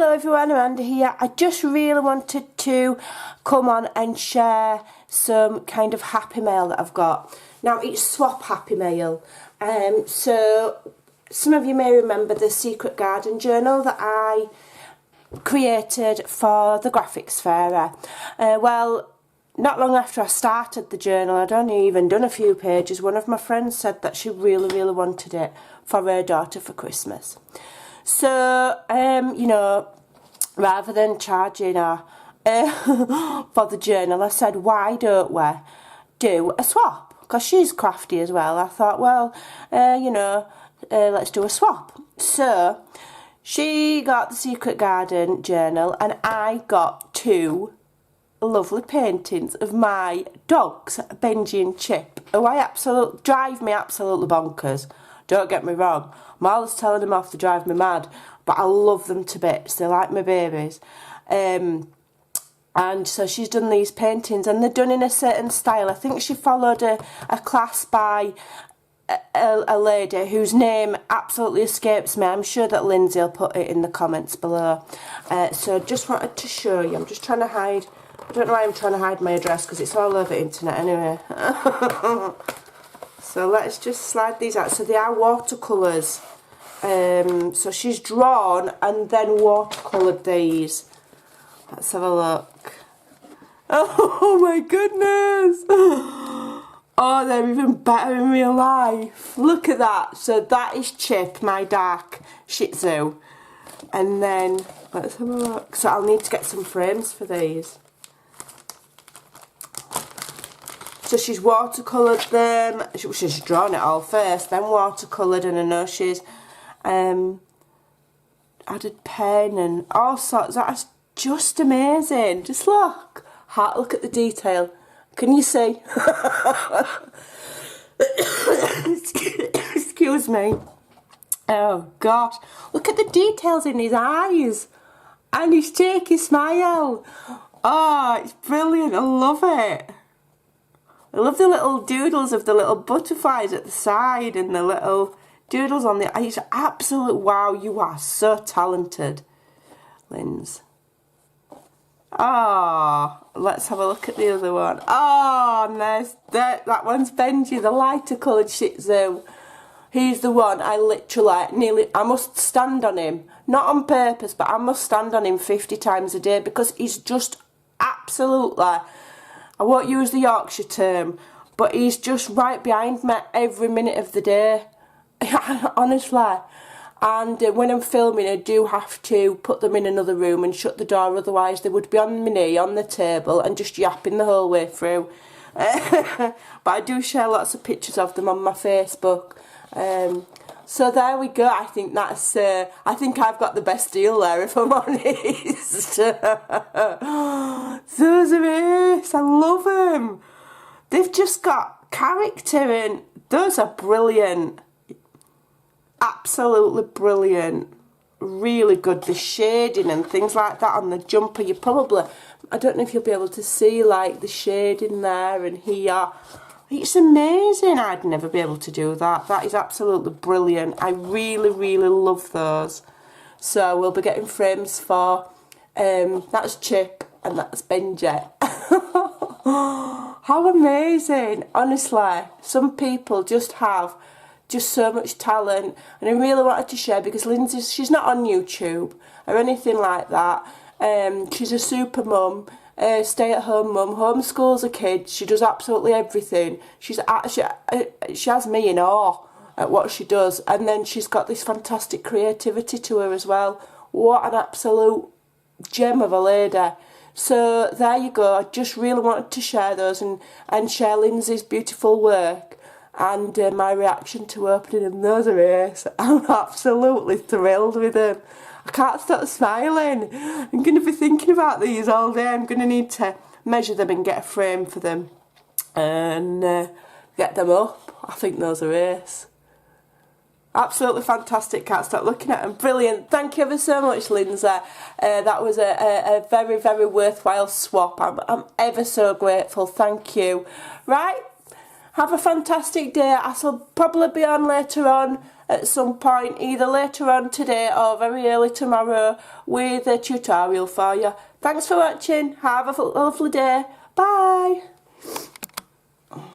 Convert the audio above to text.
Hello everyone, Amanda here. I just really wanted to come on and share some kind of happy mail that I've got. Now it's swap happy mail. So some of you may remember the Secret Garden journal that I created for the graphics fairer. Well, not long after I started the journal, I'd only even done a few pages, one of my friends said that she really wanted it for her daughter for Christmas. So, you know, rather than charging her for the journal, I said, why don't we do a swap? Because she's crafty as well. I thought, well, you know, let's do a swap. So, she got the Secret Garden journal and I got two lovely paintings of my dogs, Benji and Chip, who drive me absolutely bonkers. Don't get me wrong, I'm always telling them off to drive me mad, but I love them to bits. They're like my babies. And so she's done these paintings and they're done in a certain style. I think she followed a class by a lady whose name absolutely escapes me. I'm sure that Lindsay will put it in the comments below. So just wanted to show you. I'm just trying to hide. I don't know why I'm trying to hide my address because it's all over the internet anyway. So let's just slide these out. So they are watercolours. So she's drawn and then watercoloured these. Let's have a look. Oh my goodness! Oh, they're even better in real life. Look at that. So that is Chip, my dark Shih Tzu. And then, let's have a look. So I'll need to get some frames for these. So she's watercoloured them. She's drawn it all first, then watercoloured, and I know she's added pen and all sorts. That's just amazing. Just look. Look at the detail. Can you see? Excuse me. Oh God. Look at the details in his eyes. And his cheeky smile. Oh, it's brilliant. I love it. I love the little doodles of the little butterflies at the side and the little doodles on the... It's absolute wow, you are so talented, Linz. Oh, let's have a look at the other one. Oh, nice. That one's Benji, the lighter coloured Shih Tzu. He's the one I literally, I must stand on him. Not on purpose, but I must stand on him 50 times a day because he's just absolutely... I won't use the Yorkshire term, but he's just right behind me every minute of the day. Honestly. And when I'm filming, I do have to put them in another room and shut the door, otherwise they would be on my knee on the table and just yapping the whole way through. But I do share lots of pictures of them on my Facebook. So there we go. I think that's. I think I've got the best deal there, if I'm honest. Those are ace. I love them. They've just got character, and those are brilliant. Absolutely brilliant. Really good. The shading and things like that on the jumper. You probably, I don't know if you'll be able to see like the shading there and here. It's amazing. I'd never be able to do that. That is absolutely brilliant. I really love those. So we'll be getting frames for, that's Chip and that's Benji. How amazing. Honestly, some people just have just so much talent. And I really wanted to share because Lindsay, she's not on YouTube or anything like that. She's a super mum. Stay-at-home mum, homeschools her kids, she does absolutely everything. She has me in awe at what she does, and then she's got this fantastic creativity to her as well. What an absolute gem of a lady. So there you go. I just really wanted to share those and share Lindsay's beautiful work and my reaction to opening them. Those are ace. I'm absolutely thrilled with them. I can't stop smiling. I'm going to be thinking about these all day. I'm going to need to measure them and get a frame for them and get them up. I think those are ace. Absolutely fantastic. Can't stop looking at them. Brilliant. Thank you ever so much, Lindsay. That was a very worthwhile swap. I'm ever so grateful. Thank you. Right. Have a fantastic day. I shall probably be on later on at some point, either later on today or very early tomorrow, with a tutorial for you. Thanks for watching. Have a lovely day. Bye.